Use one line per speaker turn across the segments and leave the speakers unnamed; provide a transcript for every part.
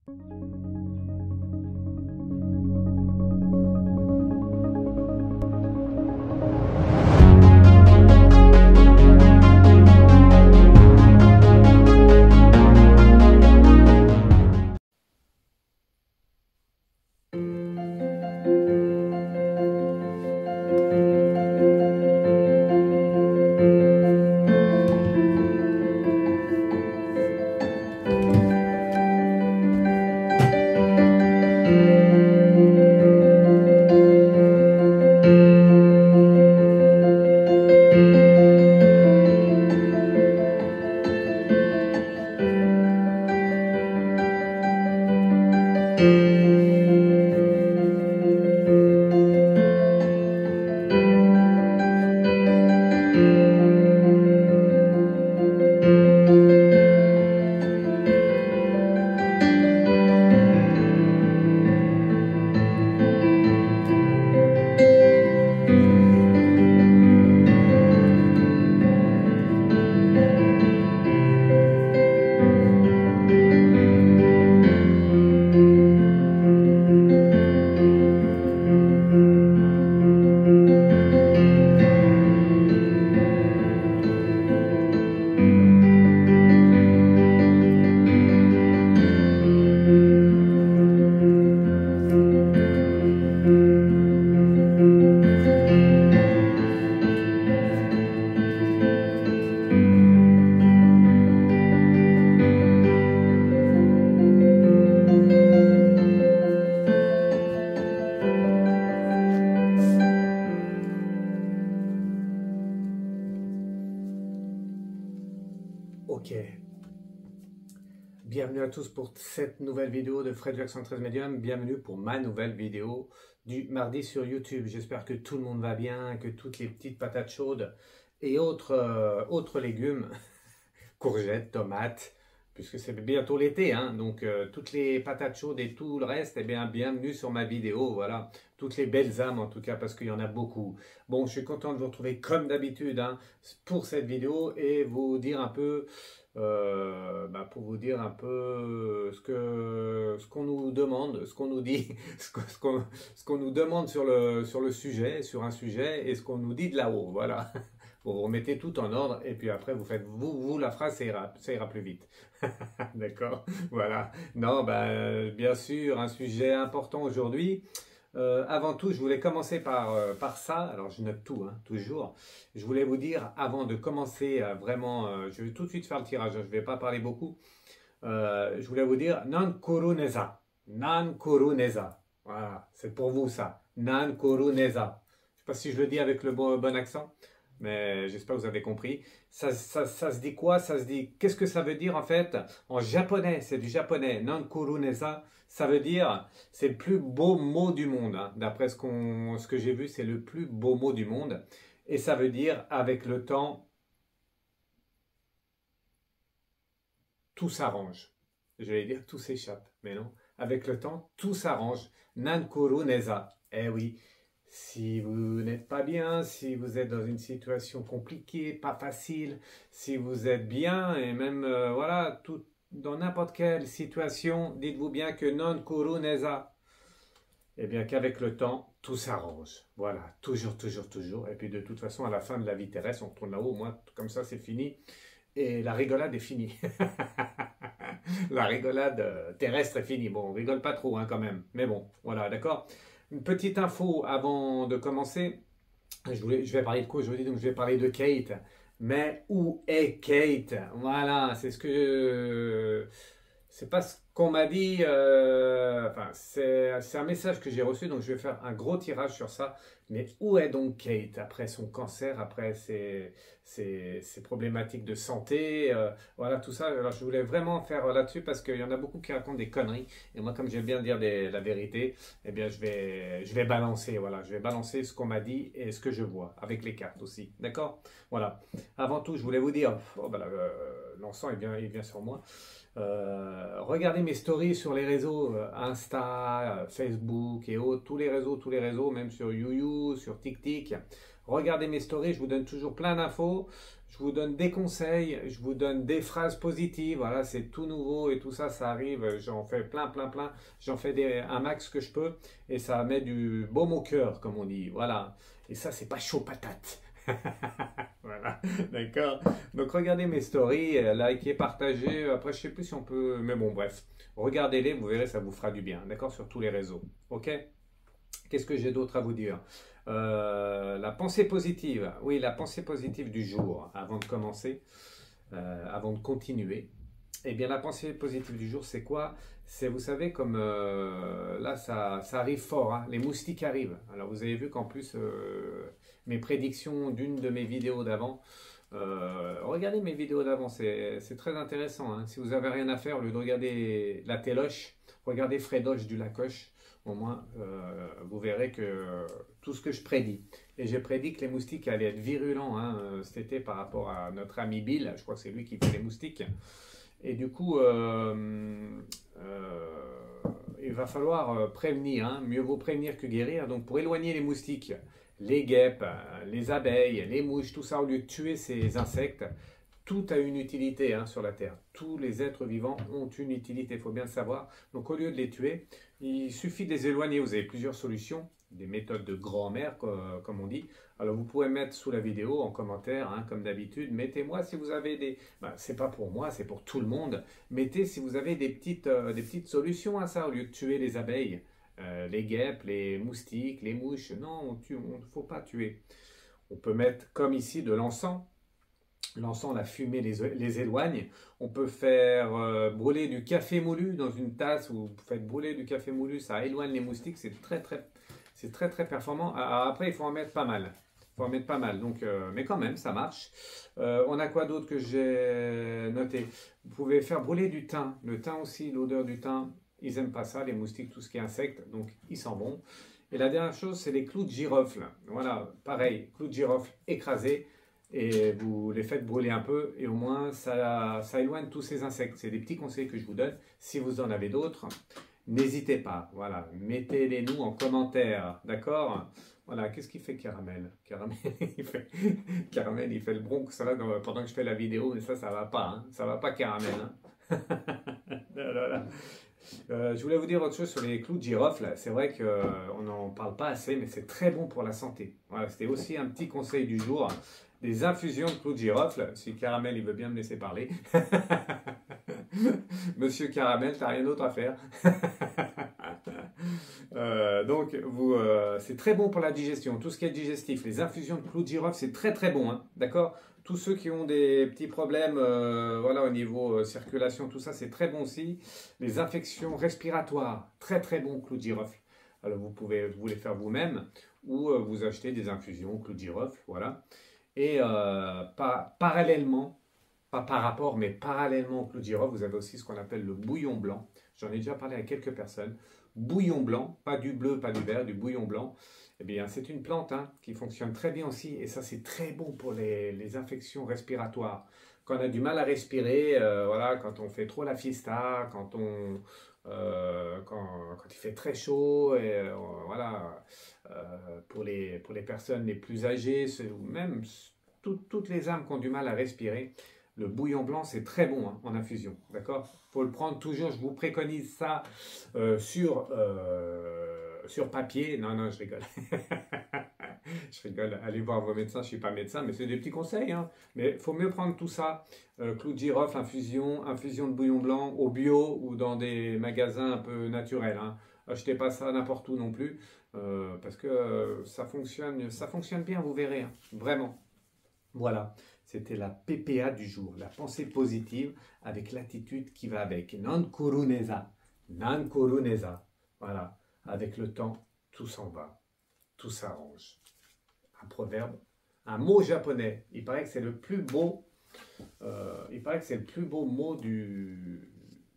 Ok, bienvenue à tous pour cette nouvelle vidéo de Fred Jackson 13 Medium. Bienvenue pour ma nouvelle vidéo du mardi sur YouTube. J'espère que tout le monde va bien, que toutes les petites patates chaudes et autres légumes, courgettes, tomates, puisque c'est bientôt l'été, hein, donc toutes les patates chaudes et tout le reste, eh bien, bienvenue sur ma vidéo, voilà, toutes les belles âmes en tout cas, parce qu'il y en a beaucoup. Bon, je suis content de vous retrouver comme d'habitude hein, pour cette vidéo et vous dire un peu, pour vous dire un peu ce qu'on nous demande, ce qu'on nous dit, ce qu'on nous demande sur un sujet et ce qu'on nous dit de là-haut, voilà. Vous remettez tout en ordre et puis après vous faites vous la phrase, ça ira plus vite. D'accord? Voilà. Non, bien sûr, un sujet important aujourd'hui. Avant tout, je voulais commencer par ça. Alors, je note tout, hein, toujours. Je voulais vous dire, avant de commencer vraiment, je vais tout de suite faire le tirage, hein, je ne vais pas parler beaucoup. Je voulais vous dire, Nan Kuruneza. Nan Kuruneza. Voilà, c'est pour vous ça. Nan Kuruneza. Je ne sais pas si je le dis avec le bon accent. Mais j'espère que vous avez compris. Ça se dit quoi? Ça se dit, qu'est-ce que ça veut dire en fait? En japonais, c'est du japonais. Nankuruneza, ça veut dire, c'est le plus beau mot du monde. Hein. D'après ce que j'ai vu, c'est le plus beau mot du monde. Et ça veut dire, avec le temps, tout s'arrange. Je vais dire, tout s'échappe. Mais non, avec le temps, tout s'arrange. Nankuruneza. Eh oui. Si vous n'êtes pas bien, si vous êtes dans une situation compliquée, pas facile, si vous êtes bien et même voilà, dans n'importe quelle situation, dites-vous bien que non kuruneza, et bien qu'avec le temps, tout s'arrange. Voilà, toujours, toujours, toujours. Et puis de toute façon, à la fin de la vie terrestre, on retourne là-haut, au moins comme ça c'est fini. Et la rigolade est finie. La rigolade terrestre est finie. Bon, on rigole pas trop hein, quand même. Mais bon, voilà, d'accord. Une petite info avant de commencer. Je vais parler de quoi aujourd'hui? Donc, je vais parler de Kate. Mais où est Kate? Voilà, c'est ce que... C'est pas ce qu'on m'a dit. Enfin, c'est un message que j'ai reçu. Donc, je vais faire un gros tirage sur ça. Mais où est donc Kate après son cancer, après ses problématiques de santé, voilà tout ça. Alors je voulais vraiment faire là-dessus parce qu'il y en a beaucoup qui racontent des conneries. Et moi, comme j'aime bien dire la vérité, eh bien je vais balancer, voilà, je vais balancer ce qu'on m'a dit et ce que je vois avec les cartes aussi, d'accord? Voilà. Avant tout, je voulais vous dire, l'encens il vient sur moi. Regardez mes stories sur les réseaux Insta, Facebook et autres, tous les réseaux, même sur YouYou, sur TikTok. Regardez mes stories, je vous donne toujours plein d'infos. Je vous donne des conseils, je vous donne des phrases positives. Voilà, c'est tout nouveau et tout ça, ça arrive. J'en fais plein, plein, plein. J'en fais un max que je peux et ça met du baume au cœur, comme on dit. Voilà. Et ça, c'est pas chaud patate. Voilà, d'accord. Donc regardez mes stories, likez, partagez. Après, je sais plus si on peut, mais bon, bref, regardez-les, vous verrez, ça vous fera du bien, d'accord, sur tous les réseaux. Ok? Qu'est-ce que j'ai d'autre à vous dire? La pensée positive. Oui, la pensée positive du jour, avant de commencer, avant de continuer. Eh bien, la pensée positive du jour, c'est quoi? C'est, vous savez, comme là, ça arrive fort, hein, les moustiques arrivent. Alors, vous avez vu qu'en plus, mes prédictions d'une de mes vidéos d'avant, regardez mes vidéos d'avant, c'est très intéressant, hein. Si vous n'avez rien à faire, au lieu de regarder la téloche, regardez Fredoche du Lacoche. Au moins, vous verrez que tout ce que je prédis. Et j'ai prédit que les moustiques allaient être virulents, hein, cet été par rapport à notre ami Bill. Je crois que c'est lui qui fait les moustiques. Et du coup, il va falloir prévenir, hein. Mieux vaut prévenir que guérir. Donc pour éloigner les moustiques, les guêpes, les abeilles, les mouches, tout ça, au lieu de tuer ces insectes, tout a une utilité, hein, sur la Terre. Tous les êtres vivants ont une utilité, il faut bien le savoir. Donc au lieu de les tuer, il suffit de les éloigner. Vous avez plusieurs solutions, des méthodes de grand-mère, comme on dit. Alors vous pouvez mettre sous la vidéo en commentaire, hein, comme d'habitude. Mettez-moi si vous avez des... Ben, c'est pas pour moi, c'est pour tout le monde. Mettez si vous avez des petites solutions à ça, au lieu de tuer les abeilles, les guêpes, les moustiques, les mouches. Non, il ne faut pas tuer. On peut mettre, comme ici, de l'encens. L'encens, la fumée les éloigne. On peut faire brûler du café moulu dans une tasse, où vous faites brûler du café moulu, ça éloigne les moustiques, c'est très performant. Alors après, il faut en mettre pas mal. Il faut en mettre pas mal, donc, mais quand même, ça marche. On a quoi d'autre que j'ai noté? Vous pouvez faire brûler du thym. Le thym aussi, l'odeur du thym, ils n'aiment pas ça, les moustiques, tout ce qui est insectes, donc ils s'en vont. Et la dernière chose, c'est les clous de girofle. Voilà, pareil, clous de girofle écrasés. Et vous les faites brûler un peu et au moins ça éloigne tous ces insectes. C'est des petits conseils que je vous donne. Si vous en avez d'autres, n'hésitez pas. Voilà, mettez-les nous en commentaire, d'accord? Voilà, qu'est-ce qu'il fait Caramel? Caramel, Caramel, il fait le bronx là, pendant que je fais la vidéo, mais ça va pas, hein. Ça va pas Caramel, hein. Je voulais vous dire autre chose sur les clous de girofle. C'est vrai qu'on n'en parle pas assez, mais c'est très bon pour la santé. Voilà, c'était aussi un petit conseil du jour. Des infusions de clous de girofle. Si Caramel, il veut bien me laisser parler. Monsieur Caramel, t'as rien d'autre à faire. Donc, c'est très bon pour la digestion. Tout ce qui est digestif, les infusions de clous de girofle, c'est très très bon, hein. D'accord? Tous ceux qui ont des petits problèmes, voilà, au niveau circulation, tout ça, c'est très bon aussi. Les infections respiratoires, très très bon clous de girofle. Alors, vous pouvez vous les faire vous-même ou vous acheter des infusions clous de girofle, voilà. Et parallèlement, pas par rapport, mais parallèlement au clou de girofle, vous avez aussi ce qu'on appelle le bouillon blanc. J'en ai déjà parlé à quelques personnes. Bouillon blanc, pas du bleu, pas du vert, du bouillon blanc. Eh bien, c'est une plante, hein, qui fonctionne très bien aussi. Et ça, c'est très bon pour les infections respiratoires. Quand on a du mal à respirer, voilà, quand on fait trop la fiesta, quand il fait très chaud, et voilà, pour les personnes les plus âgées, ou même toutes les âmes qui ont du mal à respirer, le bouillon blanc, c'est très bon, hein, en infusion, d'accord? Il faut le prendre toujours, je vous préconise ça sur papier. Non, non, je rigole. Je rigole, allez voir vos médecins, je ne suis pas médecin, mais c'est des petits conseils, hein. Mais il faut mieux prendre tout ça, clou de girofle, infusion de bouillon blanc au bio ou dans des magasins un peu naturels, hein. Achetez pas ça n'importe où non plus, parce que ça fonctionne bien, vous verrez, hein, vraiment. Voilà, c'était la PPA du jour, la pensée positive avec l'attitude qui va avec. Non kuruneza, non kuruneza. Voilà, avec le temps, tout s'en va, tout s'arrange. Un proverbe, un mot japonais. Il paraît que c'est le plus beau, mot du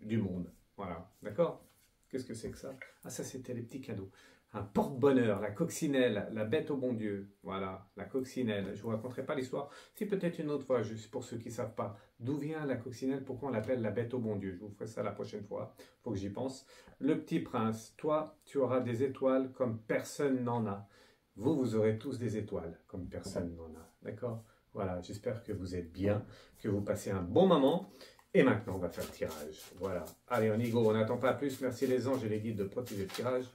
monde. Voilà, d'accord? Qu'est-ce que c'est que ça? Ah, ça, c'était les petits cadeaux. Un porte-bonheur, la coccinelle, la bête au bon Dieu. Voilà, la coccinelle. Je ne vous raconterai pas l'histoire. Si, peut-être une autre fois, juste pour ceux qui ne savent pas. D'où vient la coccinelle? Pourquoi on l'appelle la bête au bon Dieu? Je vous ferai ça la prochaine fois. Il faut que j'y pense. Le petit prince, toi, tu auras des étoiles comme personne n'en a. Vous aurez tous des étoiles comme personne n'en a. D'accord? Voilà, j'espère que vous êtes bien, que vous passez un bon moment. Et maintenant, on va faire le tirage. Voilà. Allez, on y go, on n'attend pas plus. Merci les anges et les guides de protéger le tirage,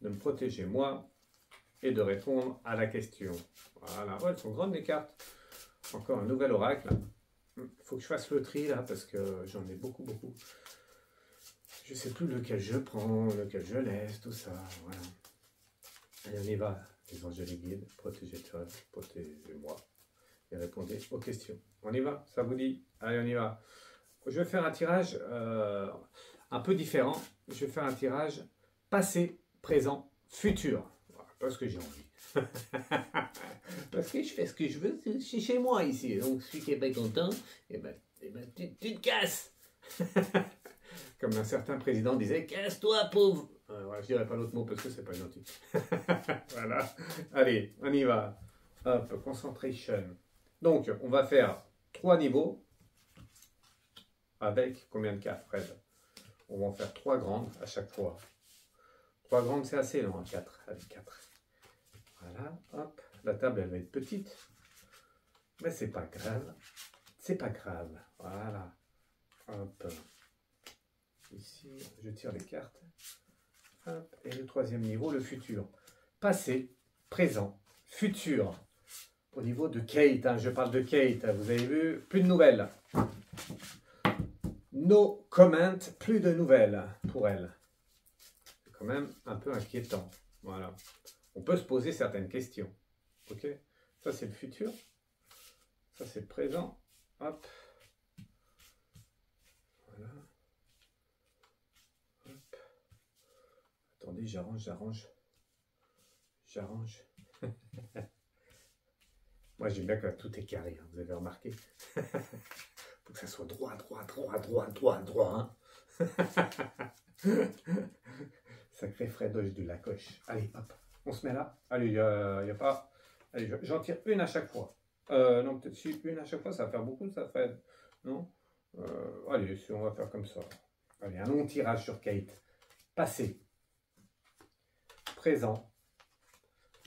de me protéger moi et de répondre à la question. Voilà, ouais, elles sont grandes les cartes. Encore un nouvel oracle. Il faut que je fasse le tri là parce que j'en ai beaucoup. Je ne sais plus lequel je prends, lequel je laisse, tout ça. Voilà. Allez, on y va. Les anges et les guides, protégez le tirage, protégez-moi. Et répondez aux questions. On y va, ça vous dit? Allez, on y va. Je vais faire un tirage un peu différent. Je vais faire un tirage passé, présent, futur. Voilà, parce que j'ai envie. Parce que je fais ce que je veux, c'est chez moi ici. Donc celui qui n'est pas content, tu te casses. Comme un certain président disait, casse-toi pauvre. Voilà, je dirais pas l'autre mot parce que c'est pas gentil. Voilà. Allez, on y va. Hop, concentration. Donc, on va faire 3 niveaux avec combien de cartes, Fred? On va en faire 3 grandes à chaque fois. 3 grandes, c'est assez, non? 4, avec 4. Voilà, hop. La table, elle va être petite. Mais c'est pas grave. C'est pas grave. Voilà. Hop. Ici, je tire les cartes. Hop. Et le 3e niveau, le futur. Passé, présent, futur. Au niveau de Kate, hein, je parle de Kate, vous avez vu, plus de nouvelles. No comment, plus de nouvelles pour elle. C'est quand même un peu inquiétant. Voilà. On peut se poser certaines questions. Ok? Ça, c'est le futur. Ça, c'est le présent. Hop. Voilà. Hop. Attendez, j'arrange. Moi, j'aime bien quand tout est carré, hein, vous avez remarqué. Faut que ça soit droit. Hein. Sacré Fredoche de la coche. Allez, hop, on se met là. Allez, il n'y a pas... Allez, j'en tire une à chaque fois. Non, peut-être si une à chaque fois, ça va faire beaucoup, ça fait... Non allez, si on va faire comme ça. Allez, un long tirage sur Kate. Passé. Présent.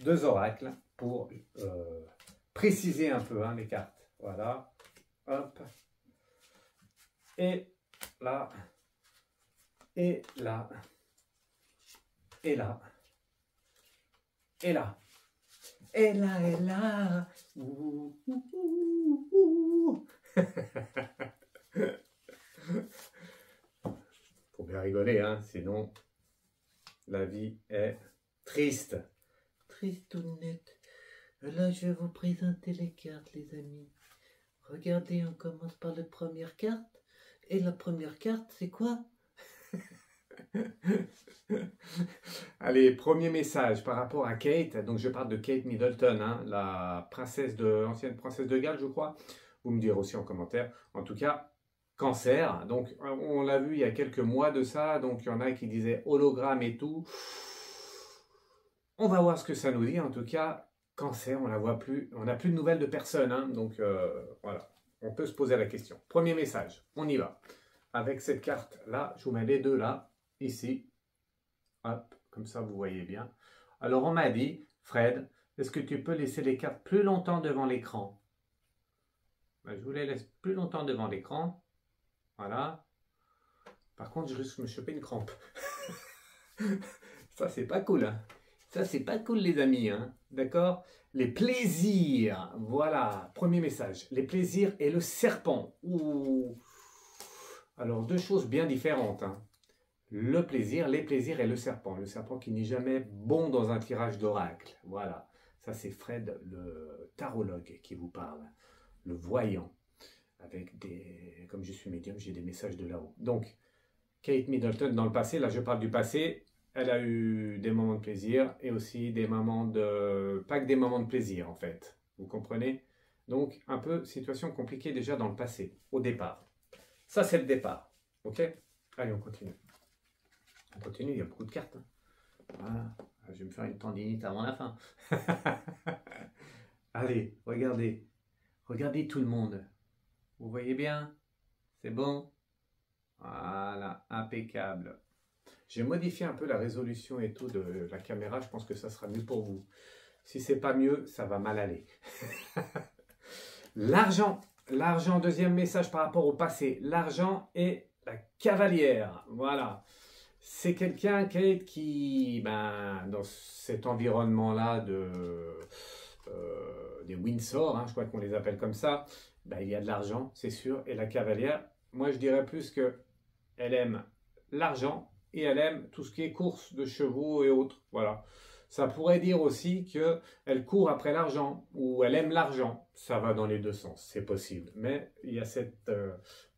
2 oracles pour... préciser un peu hein, les cartes. Voilà. Hop. Et là. Et là. Et là. Et là. Et là. Ouh, ouh, ouh, ouh. Faut bien rigoler, hein, sinon la vie est triste. Triste ou nette. Là, je vais vous présenter les cartes, les amis. Regardez, on commence par la première carte. Et la première carte, c'est quoi? Allez, premier message par rapport à Kate. Donc, je parle de Kate Middleton, hein, la ancienne princesse de Galles, je crois. Vous me direz aussi en commentaire. En tout cas, cancer. Donc, on l'a vu il y a quelques mois de ça. Donc, il y en a qui disaient hologramme et tout. On va voir ce que ça nous dit. En tout cas, cancer, on la voit plus. On n'a plus de nouvelles de personne. Hein, donc, voilà. On peut se poser la question. Premier message. On y va. Avec cette carte-là, je vous mets les deux là. Ici. Hop. Comme ça, vous voyez bien. Alors, on m'a dit, Fred, est-ce que tu peux laisser les cartes plus longtemps devant l'écran? Ben, je vous les laisse plus longtemps devant l'écran. Voilà. Par contre, je risque de me choper une crampe. Ça, c'est pas cool. Hein. Ça, c'est pas cool, les amis. Hein. D'accord? Les plaisirs. Voilà. Premier message. Les plaisirs et le serpent. Ouh. Alors, deux choses bien différentes. Hein. Le plaisir, les plaisirs et le serpent. Le serpent qui n'est jamais bon dans un tirage d'oracle. Voilà. Ça, c'est Fred, le tarologue, qui vous parle. Le voyant. Avec des... Comme je suis médium, j'ai des messages de là-haut. Donc, Kate Middleton, dans le passé, là je parle du passé, elle a eu des moments de plaisir et aussi des moments de... Pas que des moments de plaisir, en fait. Vous comprenez? Donc, un peu situation compliquée déjà dans le passé, au départ. Ça, c'est le départ. Ok? Allez, on continue. On continue, il y a beaucoup de cartes. Hein. Voilà. Je vais me faire une tendinite avant la fin. Allez, regardez. Regardez tout le monde. Vous voyez bien? C'est bon? Voilà, impeccable. J'ai modifié un peu la résolution et tout de la caméra. Je pense que ça sera mieux pour vous. Si c'est pas mieux, ça va mal aller. L'argent. L'argent, deuxième message par rapport au passé. L'argent et la cavalière. Voilà. C'est quelqu'un, Kate, qui, dans cet environnement-là des Windsor, hein, je crois qu'on les appelle comme ça, il y a de l'argent, c'est sûr. Et la cavalière, moi je dirais plus que elle aime l'argent et elle aime tout ce qui est course de chevaux et autres. Voilà. Ça pourrait dire aussi qu'elle court après l'argent ou elle aime l'argent. Ça va dans les deux sens, c'est possible. Mais il y a cette,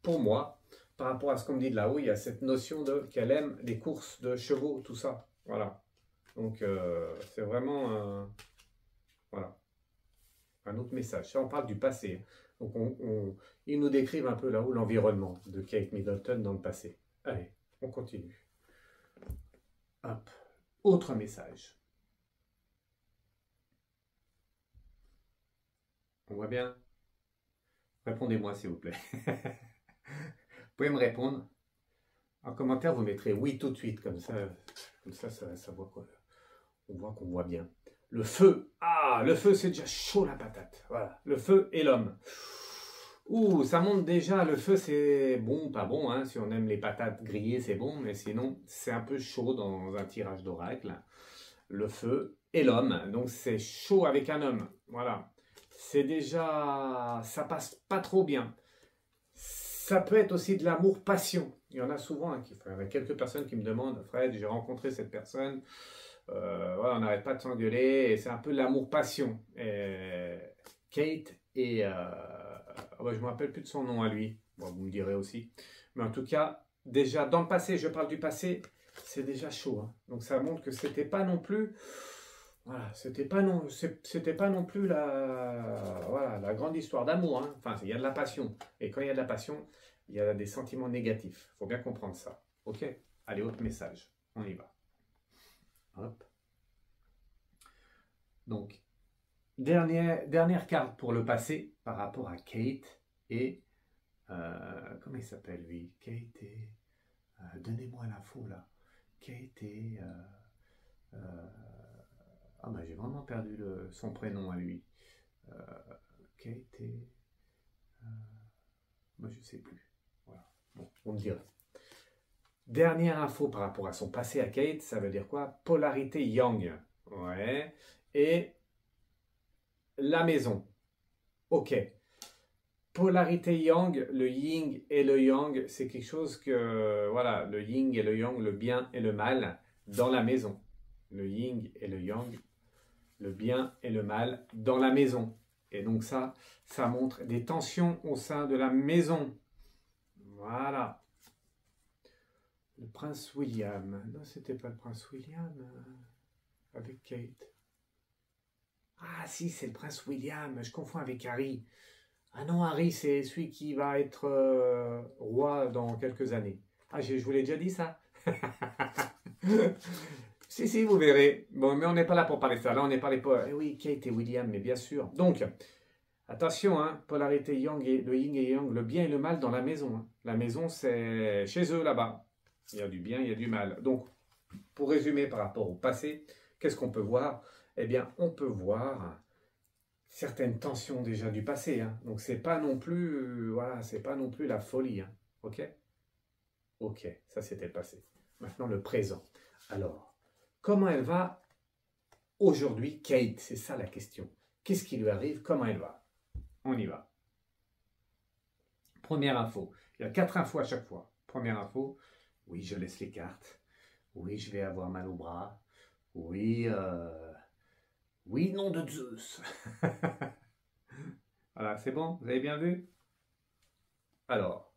pour moi, par rapport à ce qu'on me dit de là-haut, il y a cette notion qu'elle aime les courses de chevaux, tout ça. Voilà. Donc c'est vraiment voilà, un autre message. Ça, on parle du passé. Donc ils nous décrivent un peu là-haut l'environnement de Kate Middleton dans le passé. Allez, on continue. Hop. Autre message. On voit bien? Répondez-moi s'il vous plaît. Vous pouvez me répondre. En commentaire, vous mettrez oui tout de suite, comme ça voit quoi. On voit qu'on voit bien. Le feu. Ah, le feu, c'est déjà chaud la patate. Voilà, le feu et l'homme. Ouh, ça monte déjà. Le feu, c'est bon, pas bon. Hein. Si on aime les patates grillées, c'est bon. Mais sinon, c'est un peu chaud dans un tirage d'oracle. Le feu et l'homme. Donc, c'est chaud avec un homme. Voilà. C'est déjà... Ça passe pas trop bien. Ça peut être aussi de l'amour-passion. Il y en a souvent, il y a quelques personnes qui me demandent, Fred, j'ai rencontré cette personne, voilà, on n'arrête pas de s'engueuler, et c'est un peu de l'amour-passion. Kate et... je ne me rappelle plus de son nom à lui, bon, vous me direz aussi. Mais en tout cas, déjà dans le passé, je parle du passé, c'est déjà chaud. Hein. Donc ça montre que c'était pas non plus... Voilà, c'était pas non plus la grande histoire d'amour. Hein. Enfin, il y a de la passion. Et quand il y a de la passion, il y a des sentiments négatifs. Il faut bien comprendre ça. Ok? Allez, autre message. On y va. Hop. Donc, dernière carte pour le passé par rapport à Kate et... comment il s'appelle lui? Kate et... donnez-moi l'info là. Kate et... j'ai vraiment perdu son prénom à lui. Kate et... je sais plus. Voilà. Bon, on me dirait. Dernière info par rapport à son passé à Kate, ça veut dire quoi? Polarité yang. Ouais. Et la maison. Ok. Polarité yang, le yin et le yang, c'est quelque chose que... Voilà, le yin et le yang, le bien et le mal dans la maison. Le yin et le yang, le bien et le mal dans la maison. Et donc ça montre des tensions au sein de la maison. Voilà. Le prince William. Non, c'était pas le prince William avec Kate. Ah si, c'est le prince William. Je confonds avec Harry. Ah non, Harry, c'est celui qui va être roi dans quelques années. Ah, je vous l'ai déjà dit ça. Si, vous verrez. Bon, mais on n'est pas là pour parler de ça. Là, on n'est pas là pour... Eh oui, Kate et William, mais bien sûr. Donc, attention, hein, polarité yang, et le yin et yang, le bien et le mal dans la maison. Hein. La maison, c'est chez eux, là-bas. Il y a du bien, il y a du mal. Donc, pour résumer par rapport au passé, qu'est-ce qu'on peut voir? Eh bien, on peut voir certaines tensions déjà du passé. Hein. Donc, c'est pas non plus... voilà, c'est pas non plus la folie. Hein. Ok? Ok, ça c'était le passé. Maintenant, le présent. Alors, comment elle va aujourd'hui, Kate? C'est ça la question. Qu'est-ce qui lui arrive? Comment elle va? On y va. Première info. Il y a 4 infos à chaque fois. Première info. Oui, je laisse les cartes. Oui, je vais avoir mal au bras. Oui, oui, nom de Zeus. Voilà, c'est bon? Vous avez bien vu? Alors,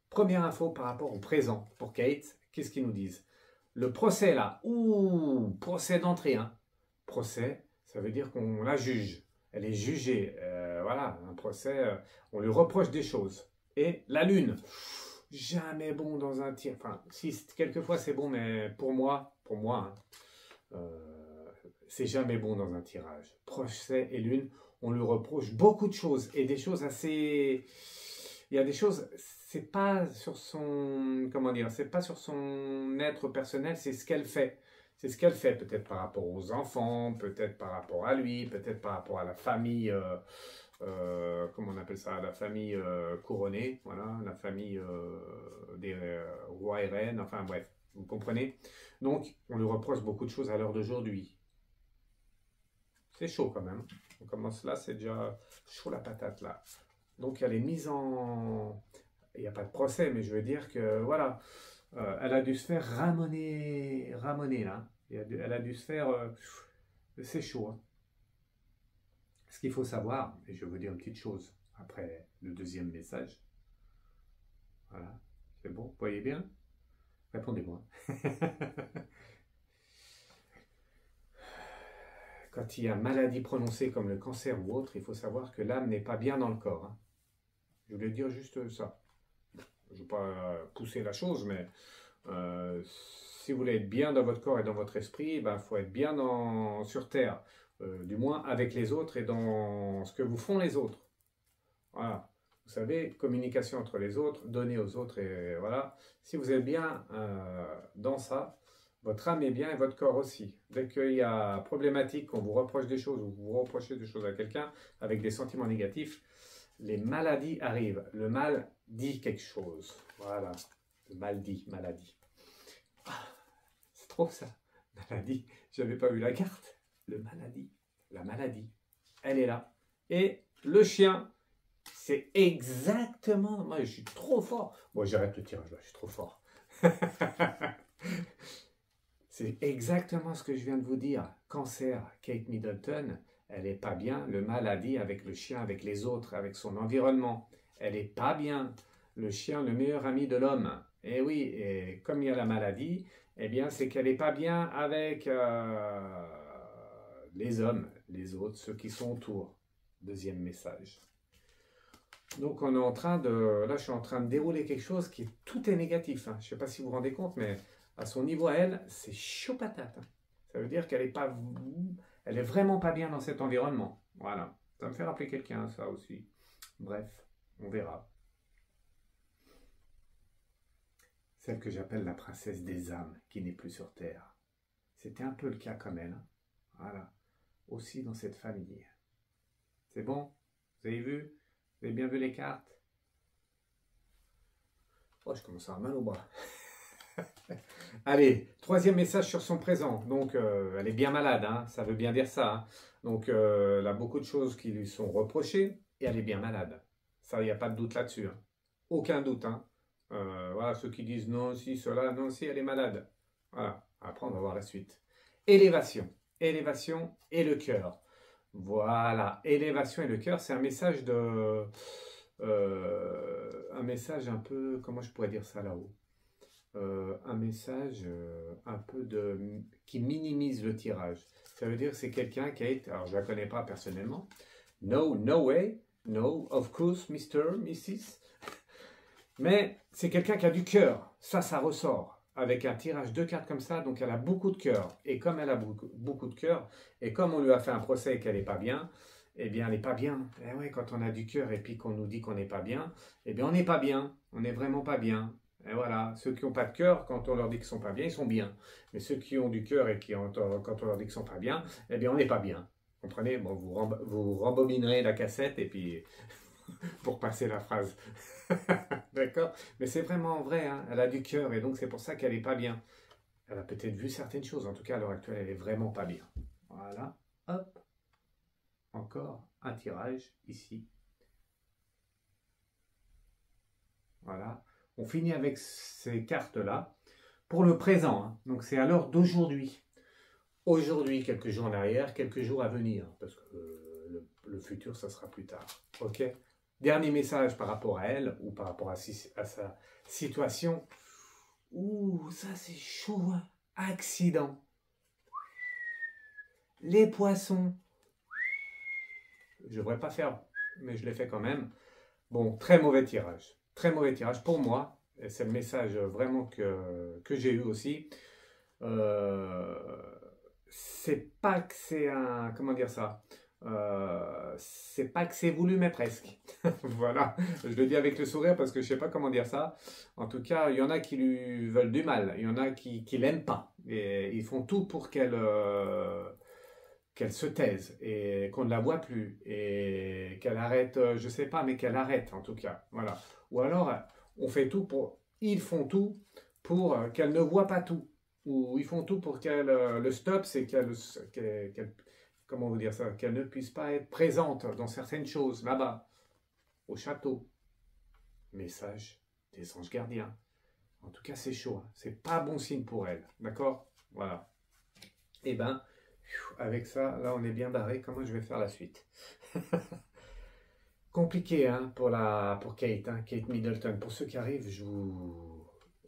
première info par rapport au présent pour Kate. Qu'est-ce qu'ils nous disent? Le procès là. Ouh, procès d'entrée. Hein. Procès, ça veut dire qu'on la juge. Elle est jugée. Voilà, un procès, on lui reproche des choses. Et la lune. Jamais bon dans un tir. Enfin, si, quelquefois c'est bon, mais pour moi, hein, c'est jamais bon dans un tirage. Procès et lune, on lui reproche beaucoup de choses. Et des choses assez... Il y a des choses, c'est pas sur son... Comment dire? C'est pas sur son être personnel, c'est ce qu'elle fait. C'est ce qu'elle fait, peut-être par rapport aux enfants, peut-être par rapport à lui, peut-être par rapport à la famille... comment on appelle ça, la famille couronnée, voilà, la famille des rois et reines, enfin bref, vous comprenez. Donc, on lui reproche beaucoup de choses à l'heure d'aujourd'hui. C'est chaud quand même. On commence là, c'est déjà chaud la patate là. Donc, elle est mise en... Il n'y a pas de procès, mais je veux dire que, voilà, elle a dû se faire ramoner là. Elle a dû se faire... c'est chaud, hein. Ce qu'il faut savoir, et je vais vous dire une petite chose après le deuxième message. Voilà, c'est bon, vous voyez bien? Répondez-moi. Quand il y a maladie prononcée comme le cancer ou autre, il faut savoir que l'âme n'est pas bien dans le corps, hein. Je voulais dire juste ça. Je ne veux pas pousser la chose, mais si vous voulez être bien dans votre corps et dans votre esprit, il faut être bien sur Terre, du moins avec les autres et dans ce que vous font les autres. Voilà. Vous savez, communication entre les autres, donner aux autres, et voilà. Si vous êtes bien dans ça, votre âme est bien et votre corps aussi. Dès qu'il y a problématique, qu'on vous reproche des choses ou vous reprochez des choses à quelqu'un avec des sentiments négatifs, les maladies arrivent. Le mal dit quelque chose. Voilà. Le mal dit, maladie. Ah, c'est trop ça. Maladie. J'avais pas vu la carte. Le maladie. La maladie. Elle est là. Et le chien, c'est exactement... Moi, je suis trop fort. Bon, j'arrête le tirage là. Je suis trop fort. C'est exactement ce que je viens de vous dire. Cancer, Kate Middleton, elle n'est pas bien. Le maladie avec le chien, avec les autres, avec son environnement. Elle n'est pas bien. Le chien, le meilleur ami de l'homme. Et oui, et comme il y a la maladie, eh bien, c'est qu'elle n'est pas bien avec les hommes, les autres, ceux qui sont autour. Deuxième message. Donc, on est en train de... Là, je suis en train de dérouler quelque chose qui... Tout est négatif, hein. Je ne sais pas si vous vous rendez compte, mais à son niveau à elle, c'est chaud patate, hein. Ça veut dire qu'elle est pas... Elle est vraiment pas bien dans cet environnement. Voilà. Ça me fait rappeler quelqu'un, ça aussi. Bref, on verra. Celle que j'appelle la princesse des âmes, qui n'est plus sur Terre. C'était un peu le cas comme elle, hein. Voilà. Aussi dans cette famille. C'est bon? Vous avez vu? Vous avez bien vu les cartes? Oh, je commence à avoir mal au bras. Allez, troisième message sur son présent. Donc, elle est bien malade, hein, ça veut bien dire ça, hein. Donc, elle a beaucoup de choses qui lui sont reprochées et elle est bien malade. Ça, il n'y a pas de doute là-dessus, hein. Aucun doute, hein. Voilà, ceux qui disent non, si, cela, non, si, elle est malade. Voilà, après, on va voir la suite. Élévation. Élévation et le cœur. Voilà, élévation et le cœur, c'est un message de... un message un peu... Comment je pourrais dire ça là-haut? Un message un peu qui minimise le tirage. Ça veut dire que c'est quelqu'un qui a été... Alors, je ne la connais pas personnellement. No, no way. No, of course, Mr., Mrs. Mais c'est quelqu'un qui a du cœur. Ça ressort. Avec un tirage de cartes comme ça, donc elle a beaucoup de cœur. Et comme elle a beaucoup de cœur, et comme on lui a fait un procès et qu'elle n'est pas bien, eh bien, elle n'est pas bien. Eh ouais, quand on a du cœur et puis qu'on nous dit qu'on n'est pas bien, eh bien, on n'est pas bien. On n'est vraiment pas bien. Et voilà, ceux qui n'ont pas de cœur, quand on leur dit qu'ils ne sont pas bien, ils sont bien. Mais ceux qui ont du cœur et quand on leur dit qu'ils ne sont pas bien, eh bien, on n'est pas bien. Vous comprenez? Bon, vous rembobinerez la cassette et puis pour passer la phrase. D'accord? Mais c'est vraiment vrai, hein. Elle a du cœur et donc c'est pour ça qu'elle n'est pas bien. Elle a peut-être vu certaines choses. En tout cas, à l'heure actuelle, elle n'est vraiment pas bien. Voilà. Hop. Encore un tirage ici. Voilà. On finit avec ces cartes-là pour le présent, hein. Donc c'est à l'heure d'aujourd'hui. Aujourd'hui, quelques jours en arrière, quelques jours à venir. Parce que le futur, ça sera plus tard. Ok? Dernier message par rapport à elle ou par rapport à sa situation. Ouh, ça c'est chaud, hein. Accident. Les poissons. Je ne devrais pas faire, mais je l'ai fait quand même. Bon, très mauvais tirage. Très mauvais tirage pour moi. Et c'est le message vraiment que j'ai eu aussi. C'est pas que c'est un... Comment dire ça? C'est pas que c'est voulu, mais presque. Voilà, je le dis avec le sourire parce que je sais pas comment dire ça. En tout cas, il y en a qui lui veulent du mal, il y en a qui l'aiment pas. Et ils font tout pour qu'elle qu'elle se taise et qu'on ne la voit plus et qu'elle arrête, je ne sais pas, mais qu'elle arrête en tout cas. Voilà. Ou alors, ils font tout pour qu'elle ne voit pas tout. Ou ils font tout pour qu'elle le stop, c'est comment vous dire ça, qu'elle ne puisse pas être présente dans certaines choses là-bas, au château. Message des anges gardiens. En tout cas, c'est chaud. Hein. C'est pas bon signe pour elle. D'accord? Voilà. Et ben, avec ça, là, on est bien barré. Comment je vais faire la suite? Compliqué hein, pour Kate, hein, Kate Middleton. Pour ceux qui arrivent,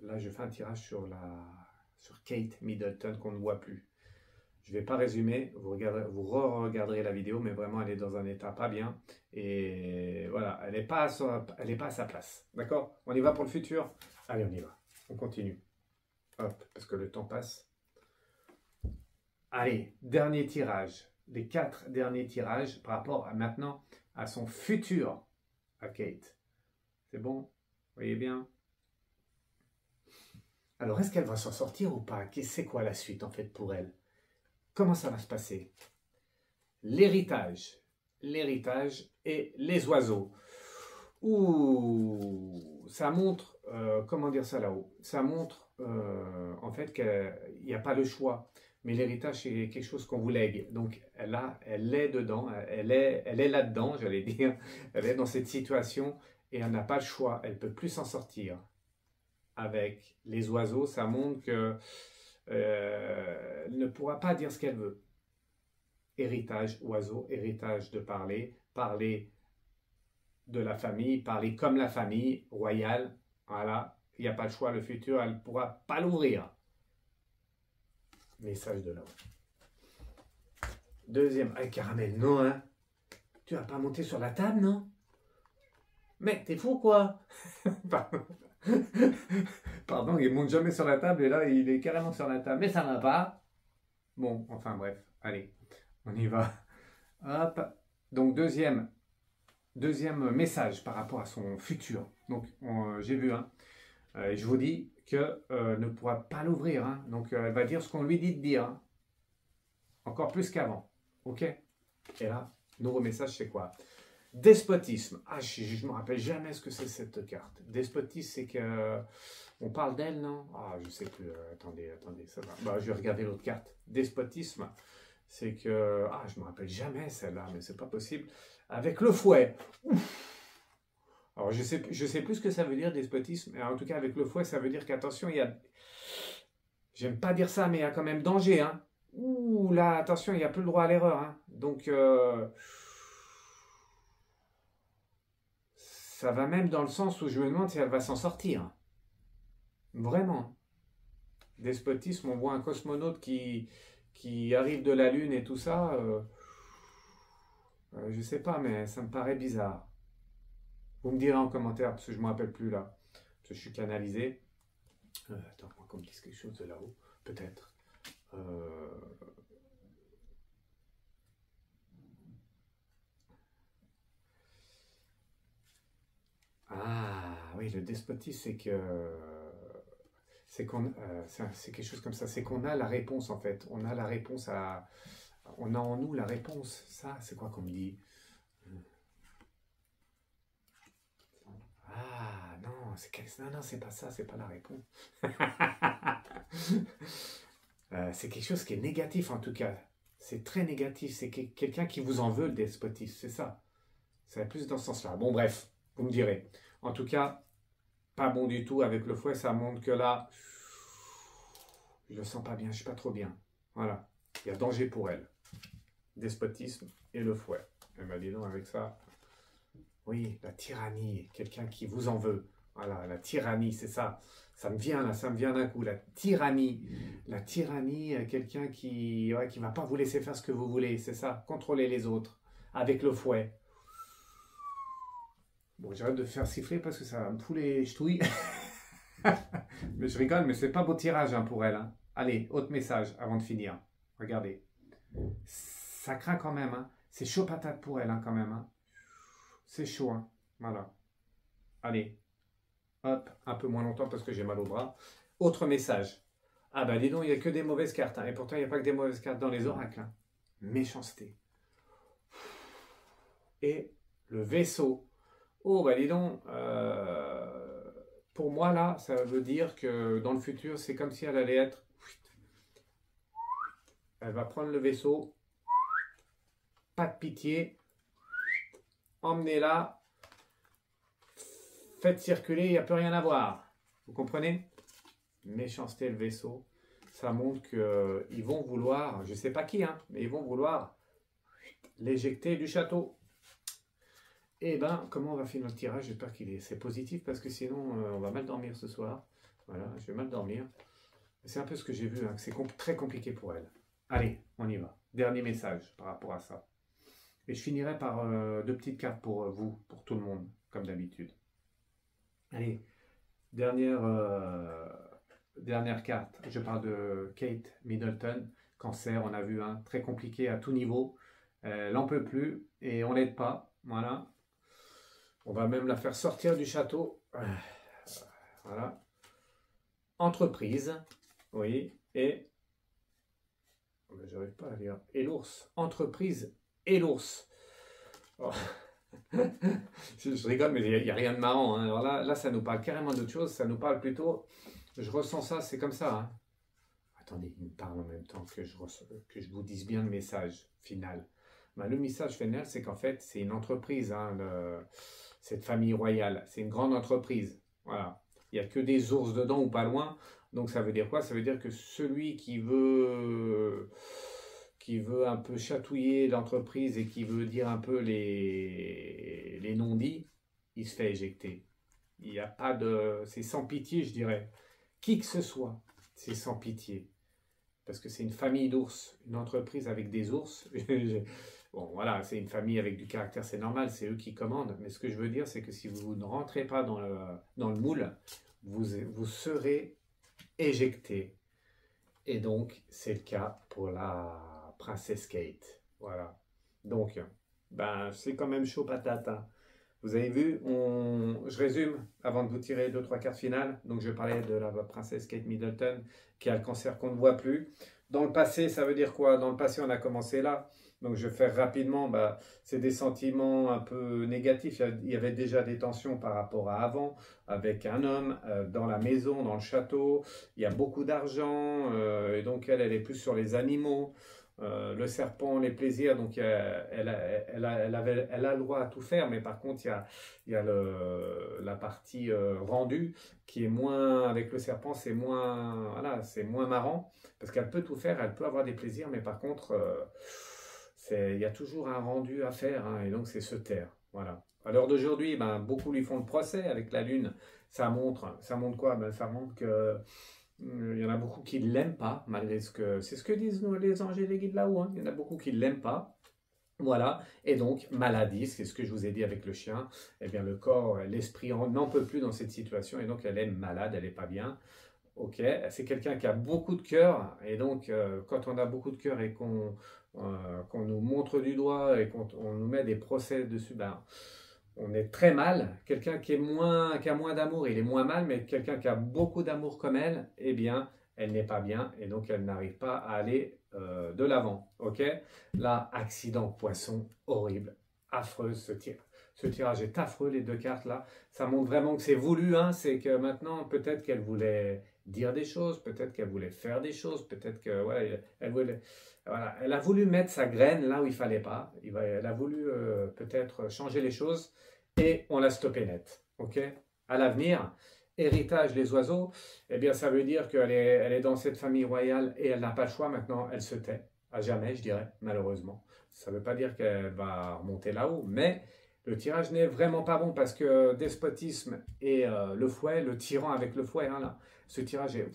là, je fais un tirage sur Kate Middleton qu'on ne voit plus. Je ne vais pas résumer, vous re-regarderez la vidéo, mais vraiment, elle est dans un état pas bien. Et voilà, elle n'est pas, à sa place. D'accord? On y va pour le futur? Allez, on y va. On continue. Hop, parce que le temps passe. Allez, dernier tirage. Les 4 derniers tirages par rapport maintenant à son futur à Kate. C'est bon? Vous voyez bien? Alors, est-ce qu'elle va s'en sortir ou pas? C'est quoi la suite en fait pour elle? Comment ça va se passer? L'héritage et les oiseaux. Ouh, ça montre, comment dire ça là-haut? Ça montre en fait qu'il n'y a pas le choix. Mais l'héritage, c'est quelque chose qu'on vous lègue. Donc, elle est dedans, elle est là-dedans, j'allais dire. Elle est dans cette situation et elle n'a pas le choix. Elle ne peut plus s'en sortir. Avec les oiseaux, ça montre que elle ne pourra pas dire ce qu'elle veut. Héritage, oiseau, héritage de parler de la famille, parler comme la famille royale. Voilà, il n'y a pas le choix, le futur, elle ne pourra pas l'ouvrir. Message de là-haut. Deuxième, caramel, non, hein? Tu vas pas monter sur la table, non? Mec, t'es fou, quoi? Pardon, il monte jamais sur la table et là, il est carrément sur la table. Mais ça va pas. Bon, enfin bref, allez, on y va. Hop. Donc, deuxième message par rapport à son futur. Donc, j'ai vu, hein. Je vous dis qu'elle ne pourra pas l'ouvrir. Hein. Donc, elle va dire ce qu'on lui dit de dire. Hein. Encore plus qu'avant. OK? Et là, nouveau message, c'est quoi? Despotisme. Ah, je ne me rappelle jamais ce que c'est cette carte. Despotisme, c'est que... on parle d'elle, non? Ah, je ne sais plus. Attendez, ça va. Bah, je vais regarder l'autre carte. Despotisme, c'est que... ah, je ne me rappelle jamais celle-là, mais c'est pas possible. Avec le fouet. Ouf. Alors, je sais plus ce que ça veut dire, despotisme. En tout cas, avec le fouet, ça veut dire qu'attention, il y a... j'aime pas dire ça, mais il y a quand même danger. Hein. Ouh, là, attention, il n'y a plus le droit à l'erreur. Hein. Donc, ça va même dans le sens où je me demande si elle va s'en sortir. Vraiment. Despotisme, on voit un cosmonaute qui arrive de la Lune et tout ça. Je sais pas, mais ça me paraît bizarre. Vous me direz en commentaire, parce que je ne me rappelle plus là. Parce que je suis canalisé. Attends, qu'on me dise quelque chose de là-haut. Peut-être. Ah, oui, le despotisme, c'est que... c'est quelque chose comme ça. C'est qu'on a la réponse, en fait. On a la réponse à... on a en nous la réponse. Ça, c'est quoi qu'on me dit? Ah, non, non, c'est pas ça, c'est pas la réponse. C'est quelque chose qui est négatif en tout cas. C'est très négatif. C'est quelqu'un qui vous en veut, le despotisme. C'est ça. Ça va plus dans ce sens-là. Bon, bref, vous me direz. En tout cas, pas bon du tout avec le fouet. Ça montre que là, je le sens pas bien. Je suis pas trop bien. Voilà. Il y a danger pour elle. Despotisme et le fouet. Et ben, dis donc, avec ça. Oui, la tyrannie, quelqu'un qui vous en veut. Voilà, la tyrannie, c'est ça. Ça me vient là, ça me vient d'un coup. La tyrannie, quelqu'un qui ne va pas vous laisser faire ce que vous voulez, c'est ça. Contrôler les autres avec le fouet. Bon, j'arrête de faire siffler parce que ça va me fout les ch'touilles. Mais je rigole, mais c'est pas beau tirage hein, pour elle. Hein. Allez, autre message avant de finir. Regardez. Ça craint quand même. Hein. C'est chaud patate pour elle hein, quand même. Hein. C'est chaud, hein. Voilà. Allez. Hop, un peu moins longtemps parce que j'ai mal au bras. Autre message. Ah bah dis donc, il n'y a que des mauvaises cartes. Hein. Et pourtant, il n'y a pas que des mauvaises cartes dans les oracles. Hein. méchanceté. Et le vaisseau. Oh, bah dis donc, pour moi là, ça veut dire que dans le futur, c'est comme si elle allait être... Elle va prendre le vaisseau, pas de pitié, emmenez-la, faites circuler, il n'y a plus rien à voir. Vous comprenez? Méchanceté le vaisseau, ça montre qu'ils vont vouloir, je ne sais pas qui, hein, mais ils vont vouloir l'éjecter du château. Et ben, comment on va finir le tirage? J'espère qu'il est c'est positif parce que sinon on va mal dormir ce soir. Voilà, je vais mal dormir. C'est un peu ce que j'ai vu, hein, que c'est très compliqué pour elle. Allez, on y va. Dernier message par rapport à ça. Et je finirai par deux petites cartes pour vous, pour tout le monde, comme d'habitude. Allez, dernière carte. Je parle de Kate Middleton. Cancer, on a vu, hein, très compliqué à tout niveau. Elle n'en peut plus et on l'aide pas. Voilà. On va même la faire sortir du château. Voilà. Entreprise. Oui. Et... j'arrive pas à lire. Et l'ours. Entreprise et l'ours. Oh. Je rigole, mais il n'y a rien de marrant, hein. Alors là, ça nous parle carrément d'autre chose. Ça nous parle plutôt... Je ressens ça, c'est comme ça, hein. Attendez, il me parle en même temps que je vous dise bien le message final. Ben, le message final, c'est qu'en fait, c'est une entreprise, hein, cette famille royale. C'est une grande entreprise. Voilà. Il n'y a que des ours dedans ou pas loin. Donc ça veut dire quoi? Ça veut dire que celui qui veut un peu chatouiller l'entreprise et qui veut dire un peu les non-dits, il se fait éjecter. Il n'y a pas de... C'est sans pitié, je dirais. Qui que ce soit, c'est sans pitié. Parce que c'est une famille d'ours, une entreprise avec des ours. Bon, voilà, c'est une famille avec du caractère, c'est normal, c'est eux qui commandent. Mais ce que je veux dire, c'est que si vous ne rentrez pas dans le moule, vous serez éjecté. Et donc, c'est le cas pour la princesse Kate. Voilà. Donc, ben, c'est quand même chaud patate, hein. Vous avez vu, je résume avant de vous tirer 2-3 cartes finales. Donc je parlais de la princesse Kate Middleton qui a le cancer qu'on ne voit plus. Dans le passé, ça veut dire quoi? Dans le passé, on a commencé là. Donc je vais faire rapidement, bah, c'est des sentiments un peu négatifs. Il y avait déjà des tensions par rapport à avant, avec un homme dans la maison, dans le château. Il y a beaucoup d'argent, et donc elle est plus sur les animaux. Le serpent, les plaisirs, donc elle a le droit à tout faire, mais par contre il y a la partie rendue qui est moins, avec le serpent, c'est moins, voilà, c'est moins marrant, parce qu'elle peut tout faire, elle peut avoir des plaisirs, mais par contre, il y a toujours un rendu à faire, hein, et donc c'est se taire. Voilà. À l'heure d'aujourd'hui, ben, beaucoup lui font le procès avec la Lune. Ça montre quoi? Ben, ça montre que il y en a beaucoup qui ne l'aiment pas, malgré ce que... C'est ce que disent les anges et les guides là-haut, hein. Il y en a beaucoup qui ne l'aiment pas. Voilà. Et donc, maladie, c'est ce que je vous ai dit avec le chien. Eh bien, le corps, l'esprit n'en peut plus dans cette situation. Et donc, elle est malade, elle n'est pas bien. Ok. C'est quelqu'un qui a beaucoup de cœur. Et donc, quand on a beaucoup de cœur et qu'on nous montre du doigt et qu'on nous met des procès dessus, ben... on est très mal. Quelqu'un qui a moins d'amour, il est moins mal, mais quelqu'un qui a beaucoup d'amour comme elle, eh bien, elle n'est pas bien et donc elle n'arrive pas à aller de l'avant. Ok? Là, accident poisson, horrible, affreux ce tirage est affreux, les deux cartes là. Ça montre vraiment que c'est voulu, hein. C'est que maintenant, peut-être qu'elle voulait dire des choses, peut-être qu'elle voulait faire des choses, peut-être que voilà, voilà, elle a voulu mettre sa graine là où il fallait pas. Elle a voulu peut-être changer les choses et on l'a stoppé net. Ok? À l'avenir, héritage les oiseaux, eh bien ça veut dire qu'elle elle est dans cette famille royale et elle n'a pas le choix maintenant. Elle se tait à jamais, je dirais, malheureusement. Ça ne veut pas dire qu'elle va remonter là-haut, mais le tirage n'est vraiment pas bon parce que despotisme et le fouet, le tyran avec le fouet, hein, là, ce tirage est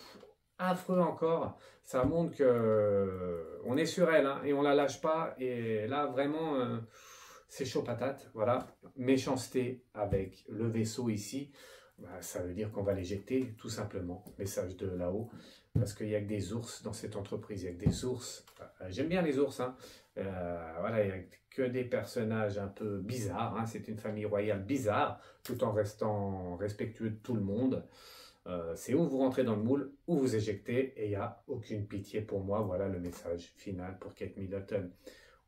affreux encore. Ça montre que on est sur elle, hein, et on la lâche pas. Et là, vraiment, c'est chaud patate. Voilà, méchanceté avec le vaisseau ici. Bah, ça veut dire qu'on va l'éjecter, tout simplement. Message de là-haut. Parce qu'il n'y a que des ours dans cette entreprise. Il y a que des ours. J'aime bien les ours, hein. Voilà, il n'y a que des personnages un peu bizarres, hein. C'est une famille royale bizarre, tout en restant respectueux de tout le monde. C'est où vous rentrez dans le moule, ou vous éjectez, et il n'y a aucune pitié pour moi. Voilà le message final pour Kate Middleton.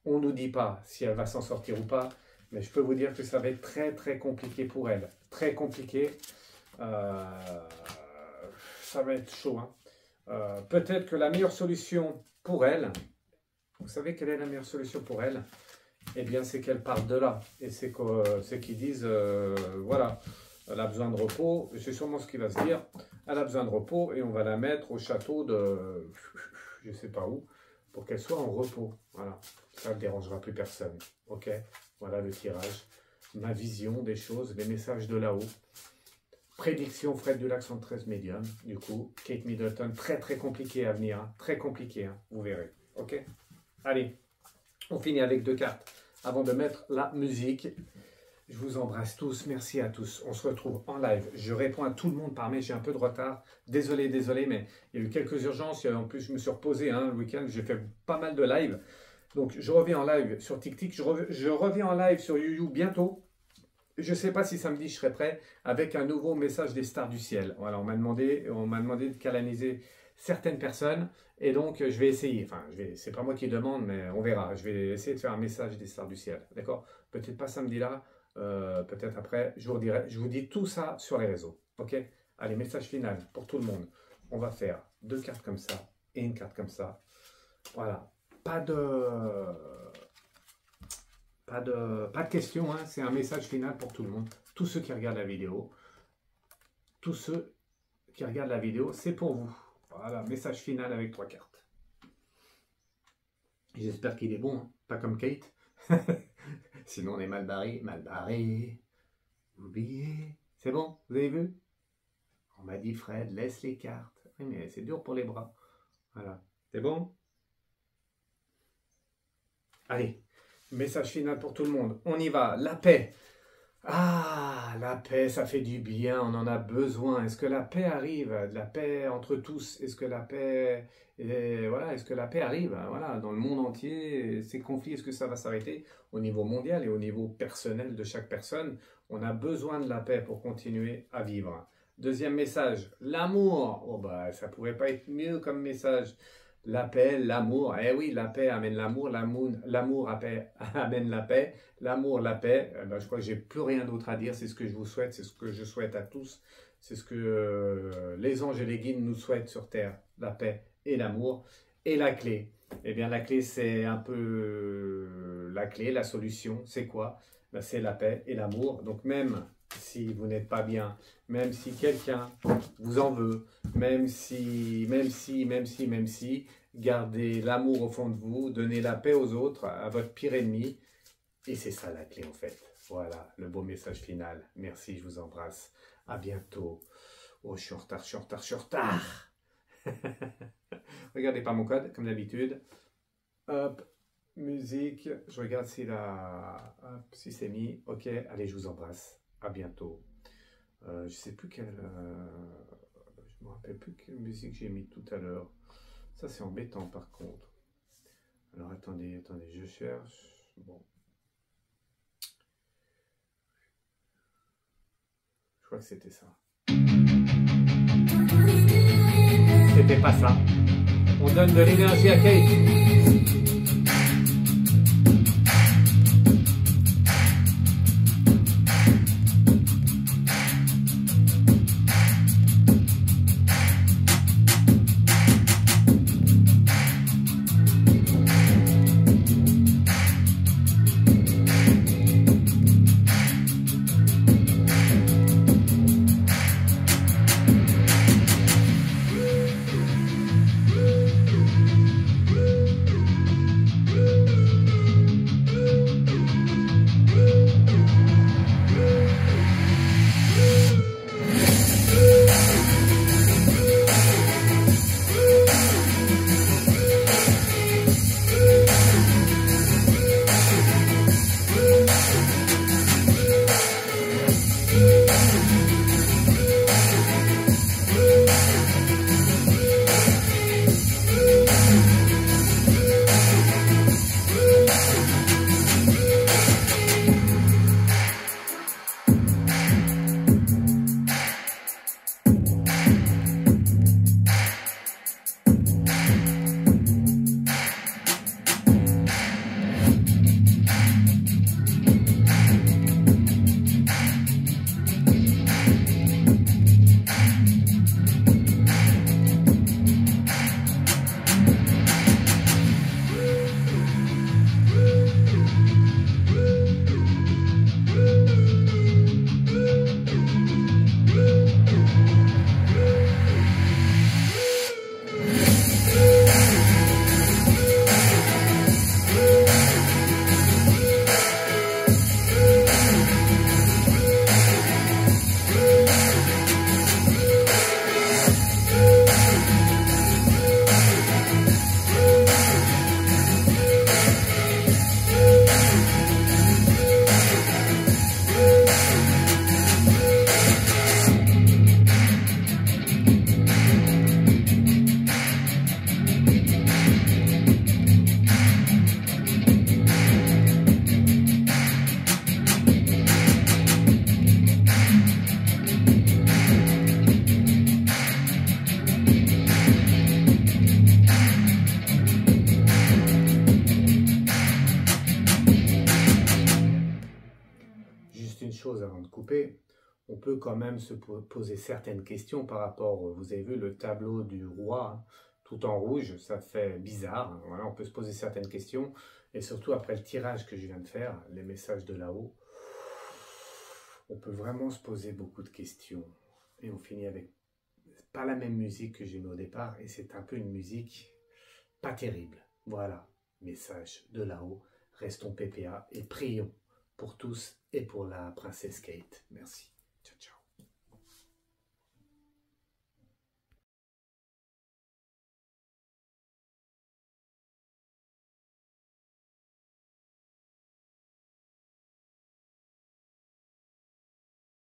On ne nous dit pas si elle va s'en sortir ou pas, mais je peux vous dire que ça va être très très compliqué pour elle. Très compliqué. Ça va être chaud. Hein. Peut-être que la meilleure solution pour elle, vous savez quelle est la meilleure solution pour elle? Eh bien, c'est qu'elle parte de là. Et c'est qu'ils disent, voilà, elle a besoin de repos. C'est sûrement ce qu'il va se dire. Elle a besoin de repos et on va la mettre au château de, je ne sais pas où, pour qu'elle soit en repos. Voilà, ça ne dérangera plus personne. Ok, voilà le tirage. Ma vision des choses, les messages de là-haut. Prédiction Fred Dulac 113 médium. Du coup, Kate Middleton, très très compliqué à venir. Hein. Très compliqué, hein. Vous verrez. Ok, allez, on finit avec 2 cartes avant de mettre la musique. Je vous embrasse tous, merci à tous. On se retrouve en live. Je réponds à tout le monde par mail, j'ai un peu de retard. Désolé, mais il y a eu quelques urgences. En plus, je me suis reposé le week-end, j'ai fait pas mal de live. Donc, je reviens en live sur TikTok. Je reviens en live sur YouYou bientôt. Je ne sais pas si samedi, je serai prêt avec un nouveau message des stars du ciel. Voilà, on m'a demandé de canaliser certaines personnes. Et donc, je vais essayer. Enfin, c'est pas moi qui demande, mais on verra. Je vais essayer de faire un message des stars du ciel. D'accord? Peut-être pas samedi là. Peut-être après, je vous dirai, je vous dis tout ça sur les réseaux, ok? Allez, message final pour tout le monde. On va faire 2 cartes comme ça et une carte comme ça. Voilà, pas de questions, hein. C'est un message final pour tout le monde. Tous ceux qui regardent la vidéo, c'est pour vous. Voilà, message final avec 3 cartes. J'espère qu'il est bon, hein. Pas comme Kate. Sinon on est mal barré. Oubliez. C'est bon, vous avez vu? On m'a dit Fred, laisse les cartes. Oui, mais c'est dur pour les bras. Voilà. C'est bon? Allez, message final pour tout le monde. On y va. La paix. Ah, la paix, ça fait du bien, on en a besoin. Est-ce que la paix arrive? La paix entre tous. Est-ce que la paix, est-ce que la paix arrive? Voilà, dans le monde entier, ces conflits, est-ce que ça va s'arrêter? Au niveau mondial et au niveau personnel de chaque personne, on a besoin de la paix pour continuer à vivre. Deuxième message, l'amour. Oh bah, ça pourrait pas être mieux comme message. La paix, l'amour. Eh oui, la paix amène l'amour, l'amour amène la paix, l'amour, la paix. Je crois que j'ai plus rien d'autre à dire. C'est ce que je vous souhaite, c'est ce que je souhaite à tous. C'est ce que les anges et les guides nous souhaitent sur Terre. La paix et l'amour. Et la clé. Eh bien, la clé, c'est un peu la clé, la solution. C'est quoi? Ben, c'est la paix et l'amour. Donc, même si vous n'êtes pas bien, même si quelqu'un vous en veut, même si, gardez l'amour au fond de vous, donnez la paix aux autres, à votre pire ennemi, et c'est ça la clé en fait. Voilà, le beau message final. Merci, je vous embrasse. À bientôt. Oh, je suis en retard. Regardez pas mon code, comme d'habitude. Hop, musique. Je regarde si c'est mis. Ok, allez, je vous embrasse. À bientôt. Je sais plus je me rappelle plus quelle musique j'ai mis tout à l'heure. Ça c'est embêtant par contre. Alors attendez, je cherche. Bon. Je crois que c'était ça. C'était pas ça. On donne de l'énergie à Kate. on peut quand même se poser certaines questions par rapport, vous avez vu le tableau du roi, hein, tout en rouge, ça fait bizarre, hein. Voilà, on peut se poser certaines questions, et surtout après le tirage que je viens de faire, les messages de là-haut, on peut vraiment se poser beaucoup de questions, et on finit avec pas la même musique que j'ai mis au départ, et c'est un peu une musique pas terrible. Voilà, message de là-haut, restons PPA et prions pour tous et pour la princesse Kate. Merci. Ciao, ciao.